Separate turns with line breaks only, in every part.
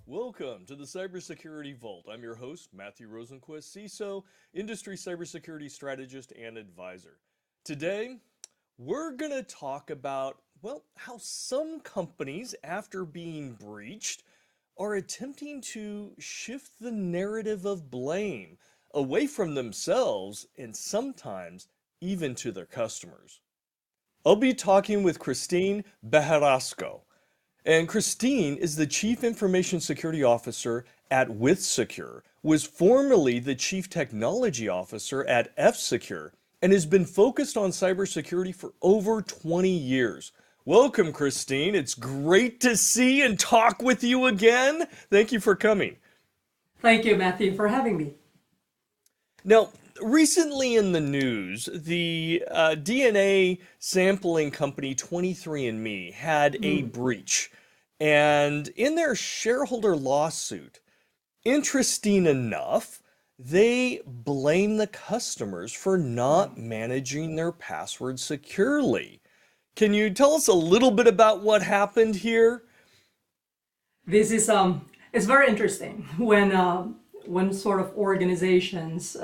Welcome to the Cybersecurity Vault. I'm your host, Matthew Rosenquist, CISO, Industry Cybersecurity Strategist and Advisor. Today, we're going to talk about, how some companies, after being breached, are attempting to shift the narrative of blame away from themselves and sometimes even to their customers. I'll be talking with Christine Bejerasco. And Christine is the Chief Information Security Officer at WithSecure, was formerly the Chief Technology Officer at F-Secure, and has been focused on cybersecurity for over 20 years. Welcome, Christine. It's great to see and talk with you again. Thank you for coming.
Thank you, Matthew, for having me.
Now, recently in the news, the DNA sampling company 23andMe had a breach. And in their shareholder lawsuit, interesting enough, they blame the customers for not managing their passwords securely. Can you tell us a little bit about what happened here?
This is it's very interesting when sort of organizations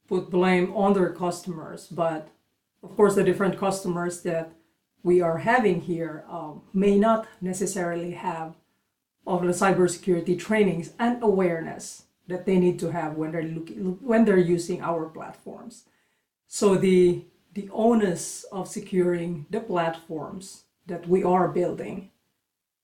put blame on their customers, but of course the different customers that we are having here may not necessarily have all the cybersecurity trainings and awareness that they need to have when they're using our platforms. So the onus of securing the platforms that we are building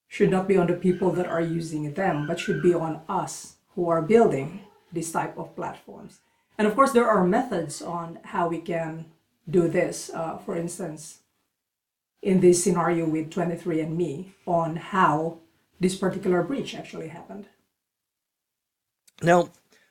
should not be on the people that are using them, but should be on us who are building this type of platforms. And of course, there are methods on how we can do this. For instance, in this scenario with 23andMe, on how this particular breach actually happened.
Now,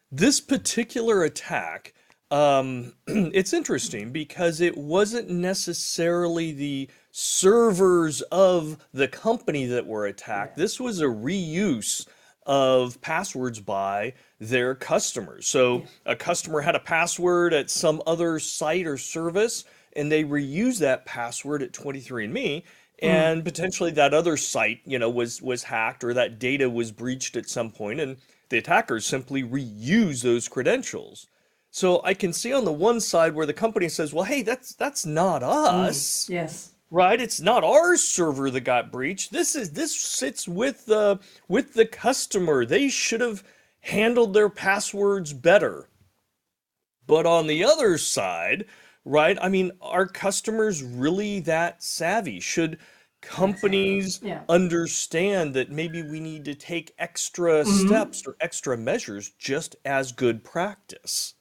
this particular attack, it's interesting because it wasn't necessarily the servers of the company that were attacked. This was a reuse of passwords by their customers. So a customer had a password at some other site or service, and they reused that password at 23andMe, and potentially that other site, was hacked, or that data was breached at some point, and the attackers simply reuse those credentials. So I can see on the one side where the company says, well, hey, that's not us.
Yes.
Right? It's not our server that got breached. This sits with the customer. They should have handled their passwords better. But on the other side, right? I mean, are customers really that savvy? Should companies understand that maybe we need to take extra steps or extra measures just as good practice?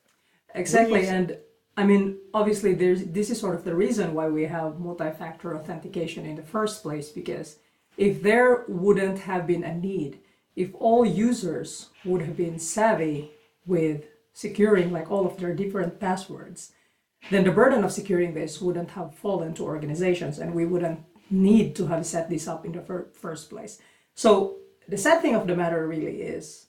Exactly. And I mean, obviously, this is sort of the reason why we have multi-factor authentication in the first place, because if there wouldn't have been a need, if all users would have been savvy with securing like all of their different passwords, then the burden of securing this wouldn't have fallen to organizations, and we wouldn't need to have set this up in the first place. So the sad thing of the matter really is,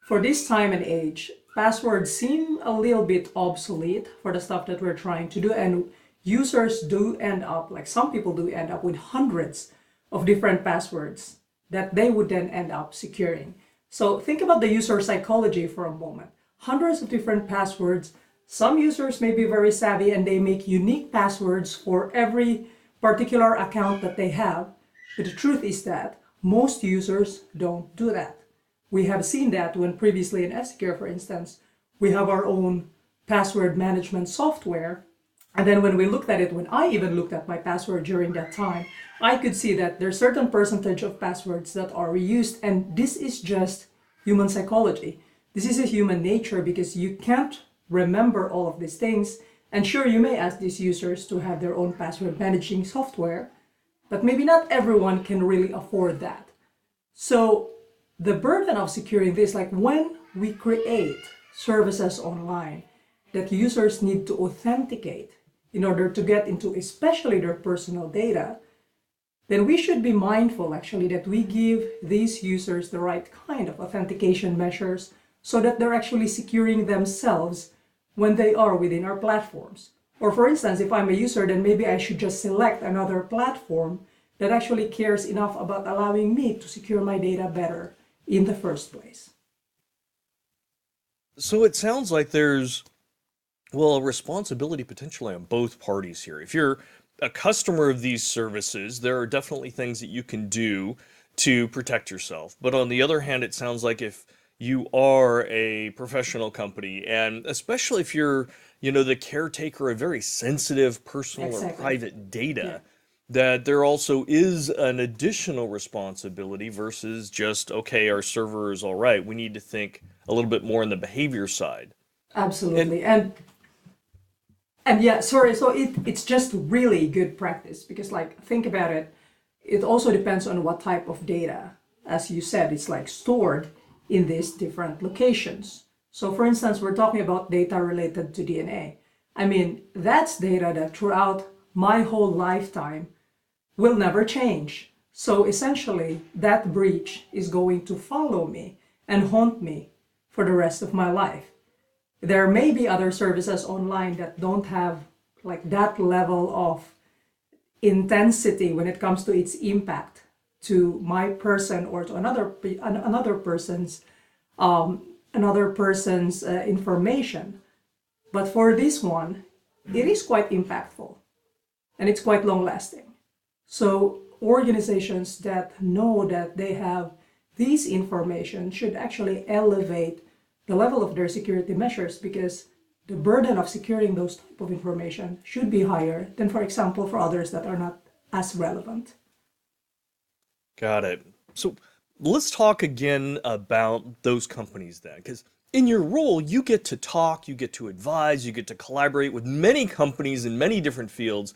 for this time and age, passwords seem a little bit obsolete for the stuff that we're trying to do, and users do end up, like some people do end up with hundreds of different passwords that they would then end up securing. So think about the user psychology for a moment. Hundreds of different passwords. Some users may be very savvy and they make unique passwords for every particular account that they have. But the truth is that most users don't do that. We have seen that when previously in F-Secure, for instance, we have our own password management software. And then when we looked at it, when I even looked at my password during that time, I could see that there's certain percentage of passwords that are reused. And this is just human psychology. This is a human nature, because you can't remember all of these things. And sure, you may ask these users to have their own password managing software, but maybe not everyone can really afford that. So the burden of securing this, like when we create services online that users need to authenticate in order to get into especially their personal data, then we should be mindful actually that we give these users the right kind of authentication measures so that they're actually securing themselves when they are within our platforms. Or for instance, if I'm a user, then maybe I should just select another platform that actually cares enough about allowing me to secure my data better in the first place.
So it sounds like there's, well, a responsibility potentially on both parties here. If you're a customer of these services, there are definitely things that you can do to protect yourself. But on the other hand, it sounds like if you are a professional company, and especially if you're, the caretaker of very sensitive personal or
Exactly.
private
Yeah.
data, that there also is an additional responsibility versus just, okay, our server is all right. We need to think a little bit more on the behavior side. And
Absolutely. And yeah, sorry, so it's just really good practice because like think about it, it also depends on what type of data. As you said, it's like stored in these different locations. So for instance, we're talking about data related to DNA. I mean, that's data that throughout my whole lifetime will never change. So essentially, that breach is going to follow me and haunt me for the rest of my life. There may be other services online that don't have like that level of intensity when it comes to its impact to my person or to another person's information. But for this one, it is quite impactful and it's quite long lasting. So organizations that know that they have these information should actually elevate the level of their security measures because the burden of securing those type of information should be higher than, for example, for others that are not as relevant.
got it. So let's talk again about those companies then, because in your role, you get to talk, you get to advise, you get to collaborate with many companies in many different fields,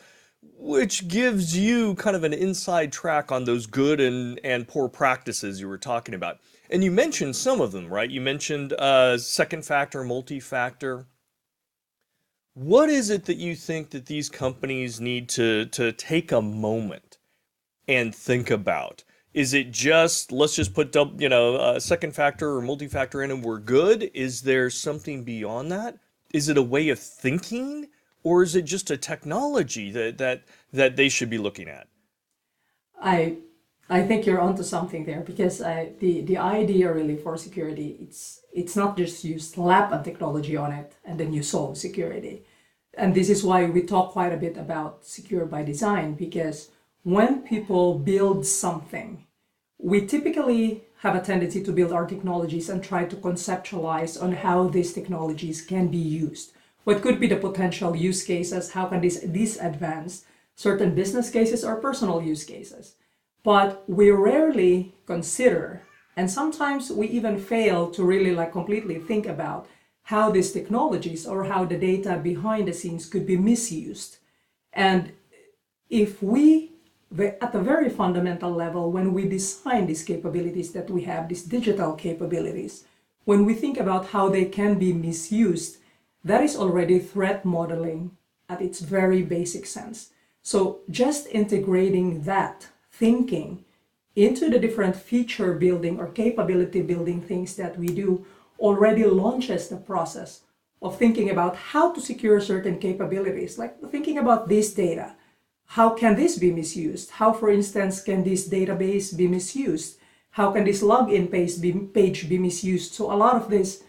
which gives you kind of an inside track on those good and poor practices you were talking about. And you mentioned some of them, right? You mentioned second factor, multi-factor. What is it that you think that these companies need to take a moment and think about? Is it just let's just put second factor or multi-factor in and we're good? Is there something beyond that? Is it a way of thinking, or is it just a technology that they should be looking at?
I I think you're onto something there because the idea really for security it's not just you slap a technology on it and then you solve security. And this is why we talk quite a bit about secure by design because when people build something, we typically have a tendency to build our technologies and try to conceptualize on how these technologies can be used. What could be the potential use cases? How can this advance certain business cases or personal use cases? But we rarely consider, and sometimes we even fail to really like completely think about how these technologies or how the data behind the scenes could be misused. And if we, at the very fundamental level, when we design these capabilities that we have, these digital capabilities, when we think about how they can be misused, that is already threat modeling at its very basic sense. So just integrating that thinking into the different feature building or capability building things that we do already launches the process of thinking about how to secure certain capabilities, like thinking about this data. How can this be misused? How, for instance, can this database be misused? How can this login page be misused? So a lot of these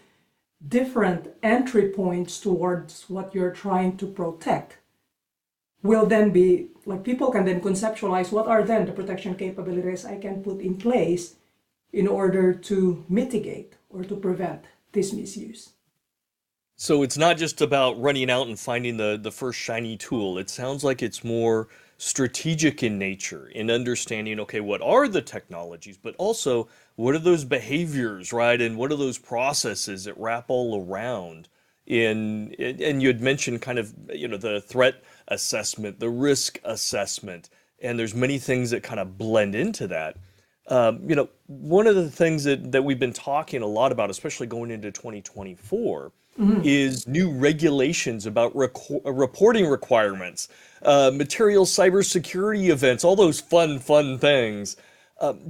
different entry points towards what you're trying to protect will then be, like people can then conceptualize what are then the protection capabilities I can put in place in order to mitigate or to prevent this misuse.
So it's not just about running out and finding the first shiny tool. It sounds like it's more strategic in nature, in understanding, okay, what are the technologies, but also what are those behaviors, right? And what are those processes that wrap all around and you had mentioned kind of, the threat assessment, the risk assessment, and there's many things that kind of blend into that. One of the things that we've been talking a lot about, especially going into 2024, is new regulations about reporting requirements, material cybersecurity events, all those fun things.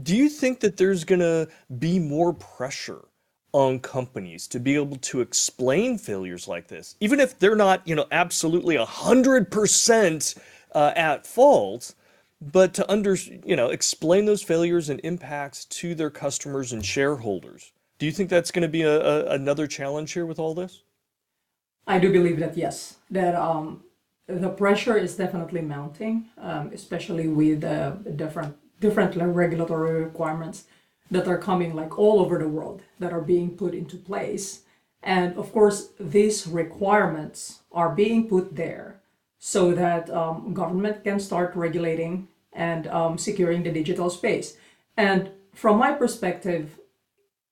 Do you think that there's going to be more pressure on companies to be able to explain failures like this, even if they're not, absolutely 100% at fault? but to explain those failures and impacts to their customers and shareholders. Do you think that's going to be another challenge here with all this?
I do believe that yes, that the pressure is definitely mounting, especially with different regulatory requirements that are coming like all over the world that are being put into place. And of course, these requirements are being put there so that government can start regulating and securing the digital space. And from my perspective,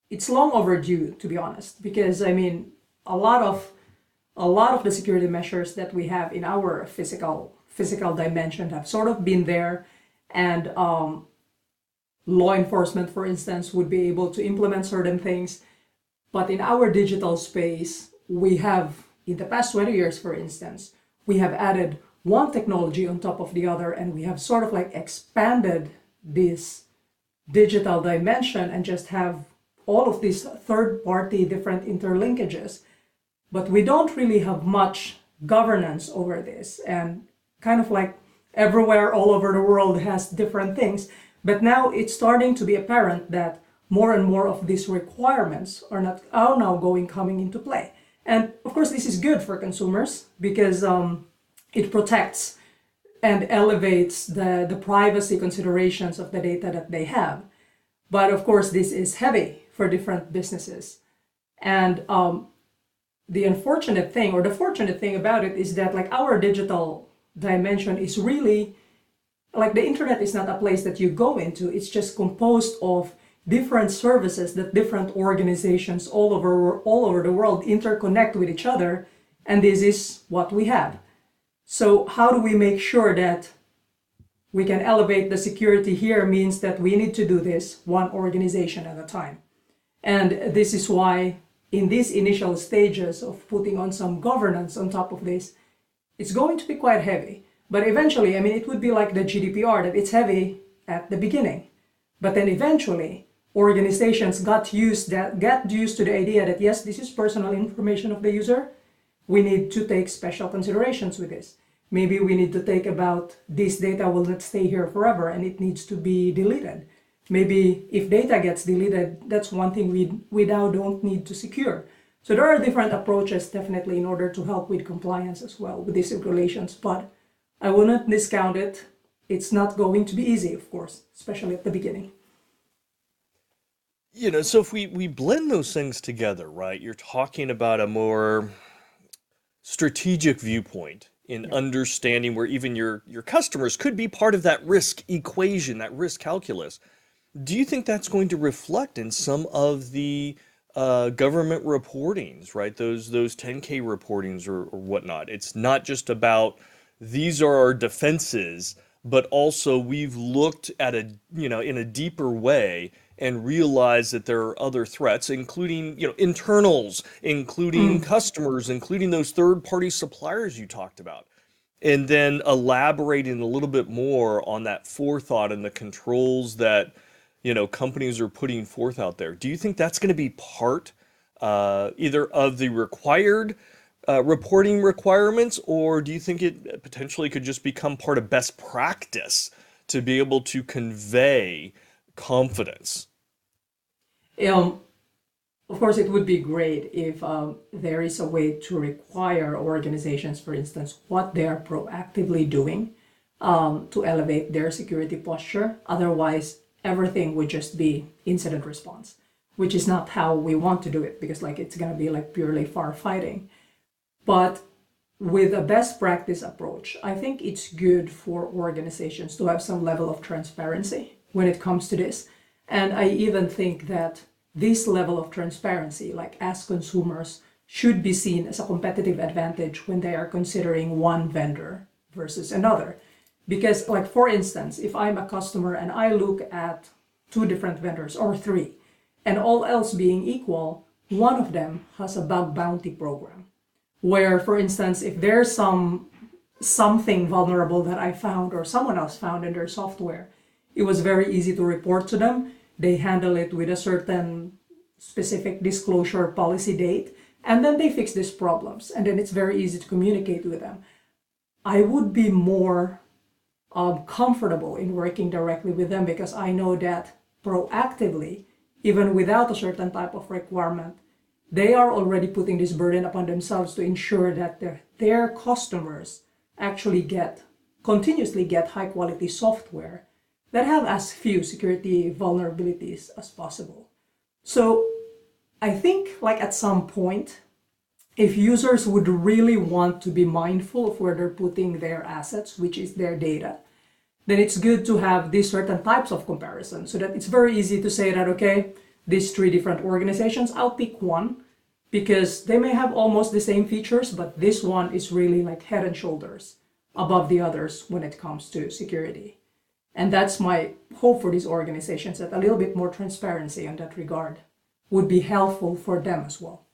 it's long overdue, to be honest, because I mean, a lot of the security measures that we have in our physical dimension have sort of been there, and law enforcement, for instance, would be able to implement certain things. But in our digital space, we have, in the past 20 years, for instance, we have added one technology on top of the other, and we have sort of like expanded this digital dimension and just have all of these third-party different interlinkages. But we don't really have much governance over this, and kind of like everywhere all over the world has different things. But now it's starting to be apparent that more and more of these requirements are now coming into play. And of course, this is good for consumers because it protects and elevates the privacy considerations of the data that they have. But of course, this is heavy for different businesses. And the unfortunate thing, or the fortunate thing about it, is that like our digital dimension is really like the internet is not a place that you go into. It's just composed of different services that different organizations all over the world interconnect with each other, and this is what we have. So how do we make sure that we can elevate the security here? Means that we need to do this one organization at a time. And this is why in these initial stages of putting on some governance on top of this, it's going to be quite heavy. But eventually, I mean, it would be like the GDPR, that it's heavy at the beginning. But then eventually, organizations get used to the idea that, yes, this is personal information of the user. We need to take special considerations with this. Maybe we need to take about this data will not stay here forever and it needs to be deleted. Maybe if data gets deleted, that's one thing we now don't need to secure. So there are different approaches definitely in order to help with compliance as well with these regulations, but I wouldn't discount it. It's not going to be easy, of course, especially at the beginning.
So if we blend those things together, right, you're talking about a more strategic viewpoint in understanding where even your customers could be part of that risk equation, that risk calculus. Do you think that's going to reflect in some of the government reportings, right? Those 10K reportings or whatnot. It's not just about these are our defenses, but also we've looked at in a deeper way and realized that there are other threats, including, internals, including customers, including those third-party suppliers you talked about. And then elaborating a little bit more on that forethought and the controls that companies are putting forth out there. Do you think that's going to be part either of the required reporting requirements, or do you think it potentially could just become part of best practice to be able to convey confidence?
Of course, it would be great if there is a way to require organizations, for instance, what they are proactively doing to elevate their security posture. Otherwise, everything would just be incident response, which is not how we want to do it, because it's going to be purely firefighting. But with a best practice approach, I think it's good for organizations to have some level of transparency when it comes to this. And I even think that this level of transparency, as consumers, should be seen as a competitive advantage when they are considering one vendor versus another. Because, for instance, if I'm a customer and I look at 2 different vendors or 3, and all else being equal, one of them has a bug bounty program. Where, for instance, if there's something vulnerable that I found or someone else found in their software, it was very easy to report to them. They handle it with a certain specific disclosure policy date, and then they fix these problems. And then it's very easy to communicate with them. I would be more comfortable in working directly with them, because I know that proactively, even without a certain type of requirement, they are already putting this burden upon themselves to ensure that their customers actually continuously get high quality software that have as few security vulnerabilities as possible. So I think like at some point, if users would really want to be mindful of where they're putting their assets, which is their data, then it's good to have these certain types of comparison, so that it's very easy to say that, okay, these three different organizations, I'll pick one because they may have almost the same features, but this one is really like head and shoulders above the others when it comes to security. And that's my hope for these organizations, that a little bit more transparency in that regard would be helpful for them as well.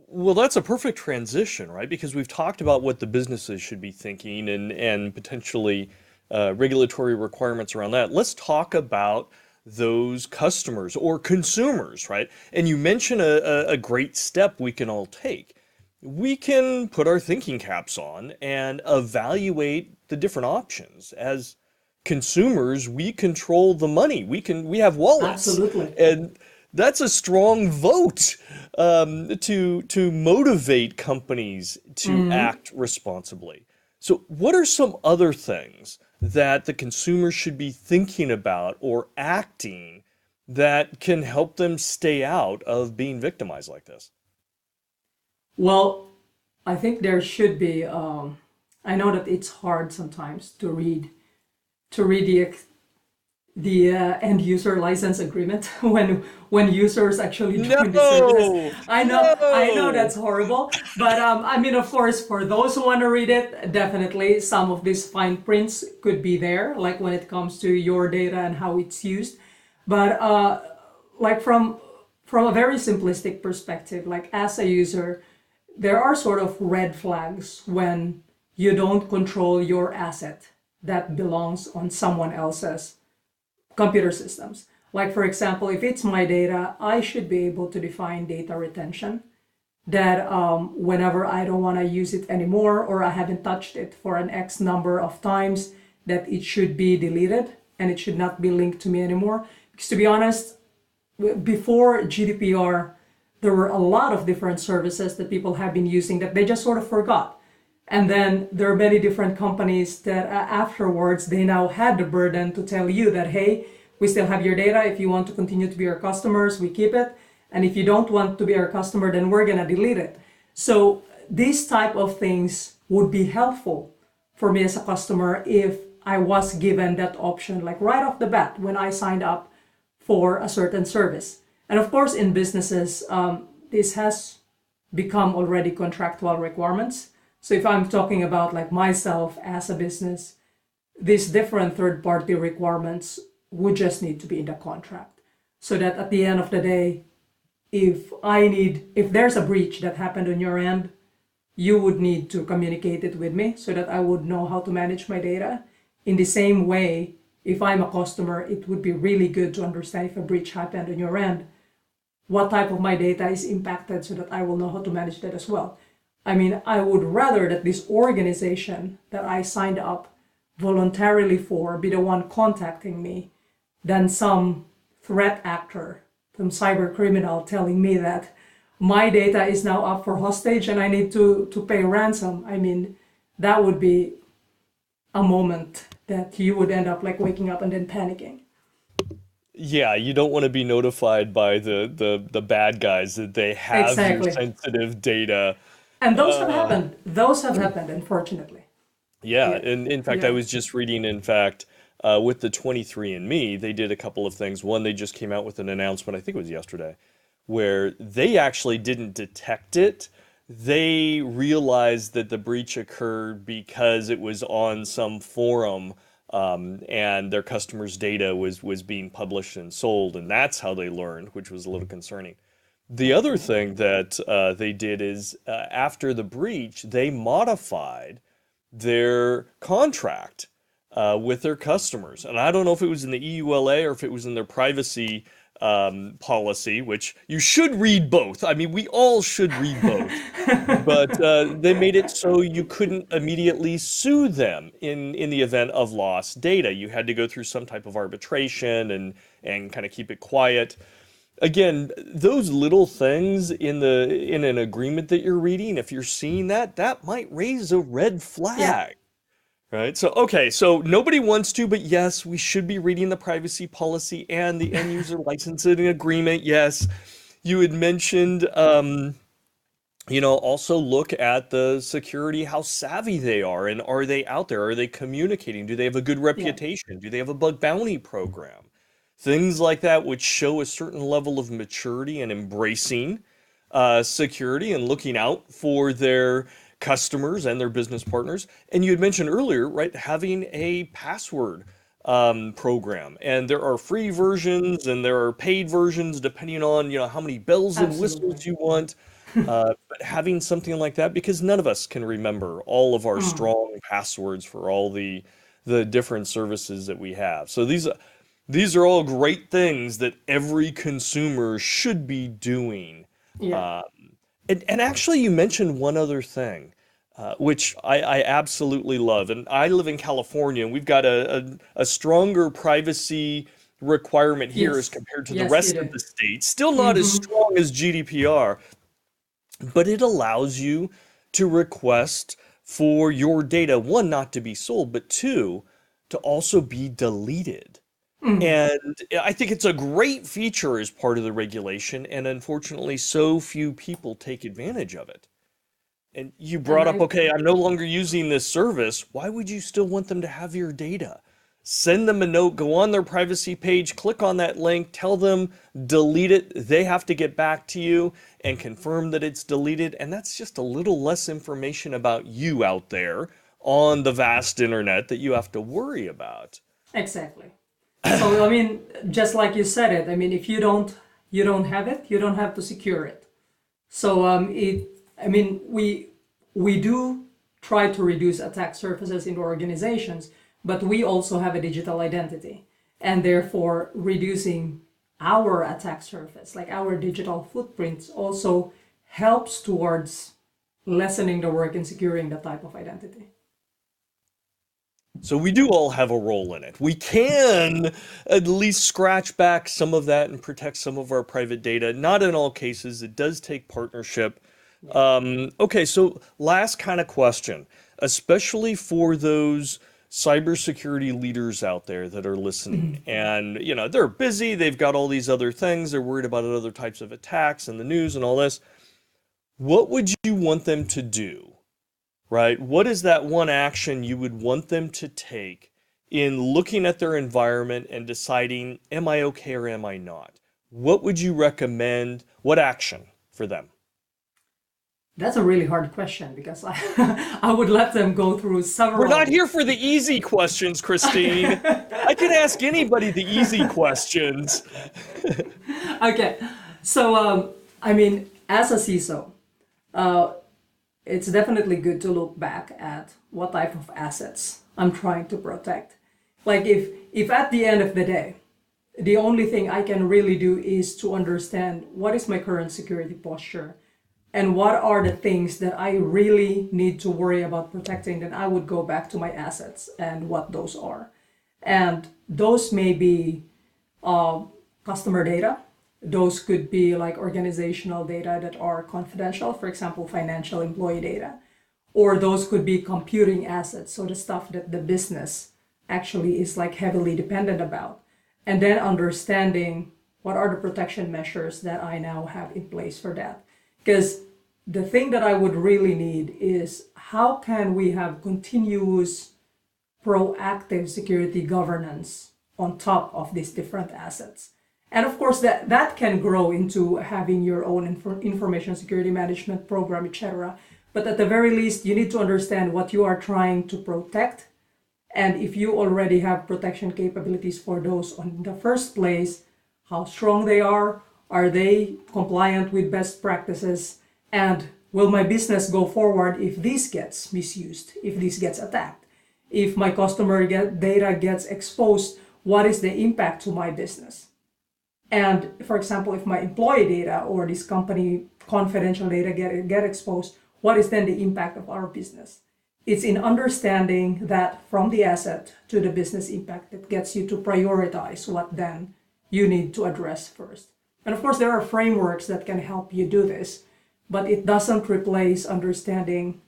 Well, that's a perfect transition, right? Because we've talked about what the businesses should be thinking and potentially regulatory requirements around that. Let's talk about those customers or consumers, right? And you mentioned a great step we can all take. We can put our thinking caps on and evaluate the different options. As consumers, we control the money. We have wallets,
Absolutely.
and that's a strong vote to motivate companies to act responsibly. So, what are some other things that the consumer should be thinking about or acting that can help them stay out of being victimized like this?
Well, I think there should be. I know that it's hard sometimes to read the end user license agreement when users actually join the services.
No,
I know
no.
that's horrible, but I mean, of course, for those who want to read it, definitely some of these fine prints could be there, like when it comes to your data and how it's used. But like from a very simplistic perspective, like as a user, there are sort of red flags when you don't control your asset that belongs on someone else's computer systems. Like, for example, if it's my data, I should be able to define data retention, that whenever I don't want to use it anymore, or I haven't touched it for an X number of times, that it should be deleted and it should not be linked to me anymore. Because to be honest, before GDPR, there were a lot of different services that people have been using that they just sort of forgot. And then there are many different companies that afterwards, they now had the burden to tell you that, hey, we still have your data. If you want to continue to be our customers, we keep it. And if you don't want to be our customer, then we're going to delete it. So these type of things would be helpful for me as a customer if I was given that option, like right off the bat when I signed up for a certain service. And of course, in businesses, this has become already contractual requirements. So if I'm talking about like myself as a business, these different third-party requirements would just need to be in the contract. So that at the end of the day, if there's a breach that happened on your end, you would need to communicate it with me so that I would know how to manage my data. In the same way, if I'm a customer, it would be really good to understand if a breach happened on your end, what type of my data is impacted so that I will know how to manage that as well. I mean, I would rather that this organization that I signed up voluntarily for be the one contacting me than some threat actor, some cyber criminal telling me that my data is now up for hostage and I need to pay ransom. I mean, that would be a moment that you would end up like waking up and then panicking.
Yeah, you don't want to be notified by the bad guys that they have your
Exactly.
sensitive data.
And those have
Uh,
happened. Those have happened, unfortunately.
yeah,
Yeah.
and in fact, I
Yeah.
was just reading, in fact, with the 23andMe, they did a couple of things. One, they just came out with an announcement, I think it was yesterday, where they actually didn't detect it. They realized that the breach occurred because it was on some forum, and their customers' data was being published and sold, and that's how they learned, which was a little concerning. The other thing that they did is after the breach, they modified their contract with their customers. And I don't know if it was in the EULA or if it was in their privacy policy, which you should read both. I mean, we all should read both. But they made it so you couldn't immediately sue them in the event of lost data. You had to go through some type of arbitration and kind of keep it quiet. Again, those little things in an agreement that you're reading, if you're seeing that, that might raise a red
Yeah.
flag. Right. So, okay. So nobody wants to, but yes, we should be reading the privacy policy and the end user licensing agreement. Yes. You had mentioned, also look at the security, how savvy they are, and are they out there? Are they communicating? Do they have a good
Yeah.
reputation? Do they have a bug bounty program? Things like that, which show a certain level of maturity and embracing security and looking out for their customers and their business partners. And you had mentioned earlier, right, having a password program. And there are free versions and there are paid versions depending on, how many bells and
Absolutely.
whistles you want. But having something like that, because none of us can remember all of our
Mm.
strong passwords for all the different services that we have. So these are all great things that every consumer should be doing.
Yeah.
Uh, and actually, you mentioned one other thing, which I absolutely love. And I live in California, and we've got a stronger privacy requirement here as
Yes.
compared to the
Yes, you
rest
do.
of the states. Still not as
Mm-hmm.
strong as GDPR, but it allows you to request for your data, one, not to be sold, but two, to also be deleted.
Mm.
And I think it's a great feature as part of the regulation, and unfortunately, so few people take advantage of it. And you
And
brought up,
I
okay, I'm no longer using this service. Why would you still want them to have your data? Send them a note, go on their privacy page, click on that link, tell them delete it. They have to get back to you and confirm that it's deleted. And that's just a little less information about you out there on the vast internet that you have to worry about.
exactly. So I mean, just like you said it, I mean, if you don't have it, you don't have to secure it. So I mean, we do try to reduce attack surfaces in organizations, but we also have a digital identity, and therefore reducing our attack surface, like our digital footprints, also helps towards lessening the work in securing that type of identity.
So we do all have a role in it. We can at least scratch back some of that and protect some of our private data. Not in all cases. It does take partnership.
Yeah.
Okay, so last kind of question, especially for those cybersecurity leaders out there that are listening and they're busy, they've got all these other things, they're worried about other types of attacks and the news and all this. What would you want them to do? Right? What is that one action you would want them to take in looking at their environment and deciding, am I okay or am I not? What would you recommend? What action for them?
That's a really hard question because I would let them go through
We're not
several.
here for the easy questions, Christine. I can ask anybody the easy questions.
Okay, so I mean, as a CISO, it's definitely good to look back at what type of assets I'm trying to protect. Like if at the end of the day, the only thing I can really do is to understand what is my current security posture and what are the things that I really need to worry about protecting, then I would go back to my assets and what those are. And those may be customer data. Those could be like organizational data that are confidential, for example, financial employee data. Or those could be computing assets, so the stuff that the business actually is like heavily dependent about. And then understanding what are the protection measures that I now have in place for that. Because the thing that I would really need is how can we have continuous proactive security governance on top of these different assets. And of course, that can grow into having your own information security management program, etc. But at the very least, you need to understand what you are trying to protect. And if you already have protection capabilities for those in the first place, how strong they are they compliant with best practices, and will my business go forward if this gets misused, if this gets attacked? If my customer data gets exposed, what is the impact to my business? And for example, if my employee data or this company confidential data get exposed, what is then the impact of our business? It's in understanding that from the asset to the business impact that gets you to prioritize what then you need to address first. And of course, there are frameworks that can help you do this, but it doesn't replace understanding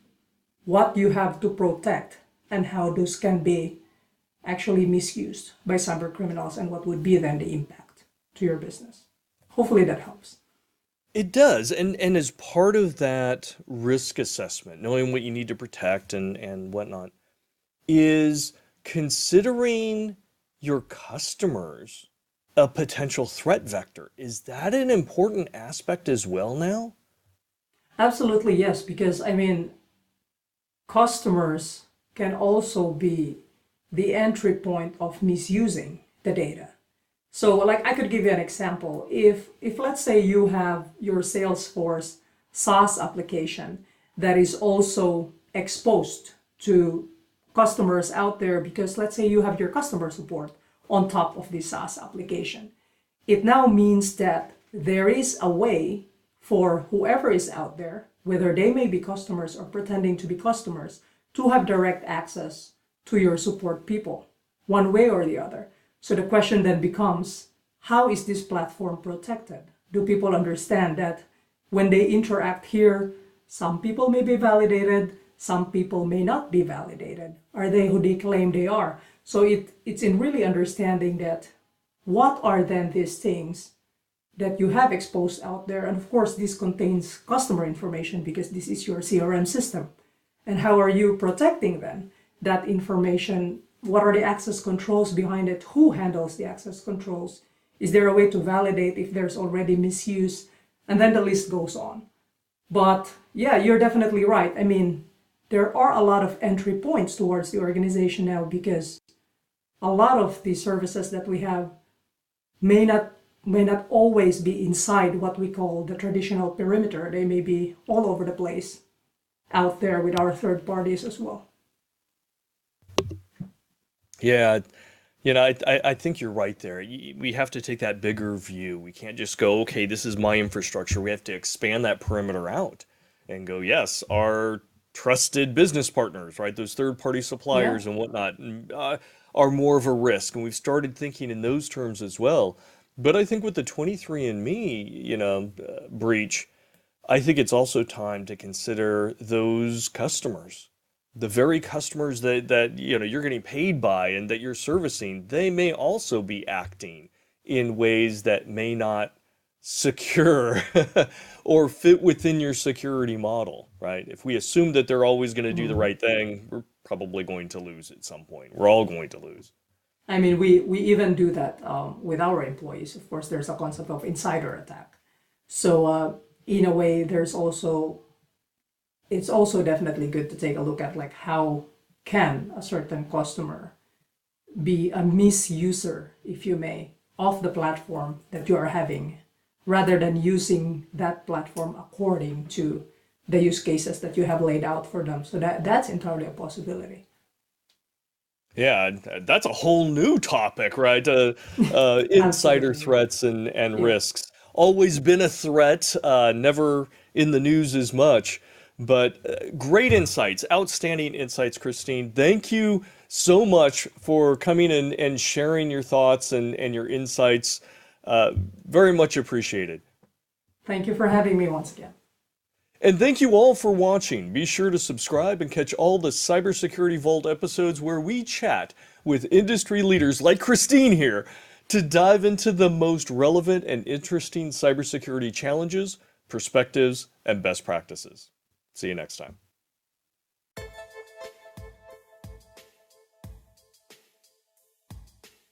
what you have to protect and how those can be actually misused by cyber criminals and what would be then the impact to your business. Hopefully that helps.
It does. And as part of that risk assessment, knowing what you need to protect and whatnot, is considering your customers a potential threat vector. Is that an important aspect as well now?
Absolutely, yes, because I mean, customers can also be the entry point of misusing the data. So like I could give you an example. If let's say you have your Salesforce SaaS application that is also exposed to customers out there, because let's say you have your customer support on top of the SaaS application, it now means that there is a way for whoever is out there, whether they may be customers or pretending to be customers, to have direct access to your support people, one way or the other. So the question then becomes, how is this platform protected? Do people understand that when they interact here, some people may be validated, some people may not be validated? Are they who they claim they are? So it's in really understanding that what are then these things that you have exposed out there. And of course, this contains customer information because this is your CRM system. And how are you protecting then that information? What are the access controls behind it? Who handles the access controls? Is there a way to validate if there's already misuse? And then the list goes on. But yeah, you're definitely right. I mean, there are a lot of entry points towards the organization now because a lot of the services that we have may not always be inside what we call the traditional perimeter. They may be all over the place out there with our third parties as well.
Yeah, I think you're right there. We have to take that bigger view. We can't just go, okay, this is my infrastructure. We have to expand that perimeter out and go, yes, our trusted business partners, right? Those third-party
Yeah.
suppliers and whatnot are more of a risk. And we've started thinking in those terms as well. But I think with the 23andMe, breach, I think it's also time to consider those customers. The very customers that you're getting paid by and that you're servicing, they may also be acting in ways that may not secure or fit within your security model, right? If we assume that they're always going to do the
Mhm.
right thing, we're probably going to lose at some point. We're all going to lose.
I mean, we even do that with our employees. Of course, there's a concept of insider attack. So in a way, it's also definitely good to take a look at like how can a certain customer be a misuser, if you may, of the platform that you are having, rather than using that platform according to the use cases that you have laid out for them. So that's entirely a possibility.
Yeah, that's a whole new topic, right? Insider
Absolutely, yeah.
threats and
Yeah.
risks. Always been a threat, never in the news as much, but great insights, outstanding insights, Christine. Thank you so much for coming and sharing your thoughts and your insights. Uh, Very much appreciated.
Thank you for having me once again.
And thank you all for watching. Be sure to subscribe and catch all the Cybersecurity Vault episodes where we chat with industry leaders like Christine here to dive into the most relevant and interesting cybersecurity challenges, perspectives, and best practices. See you next time.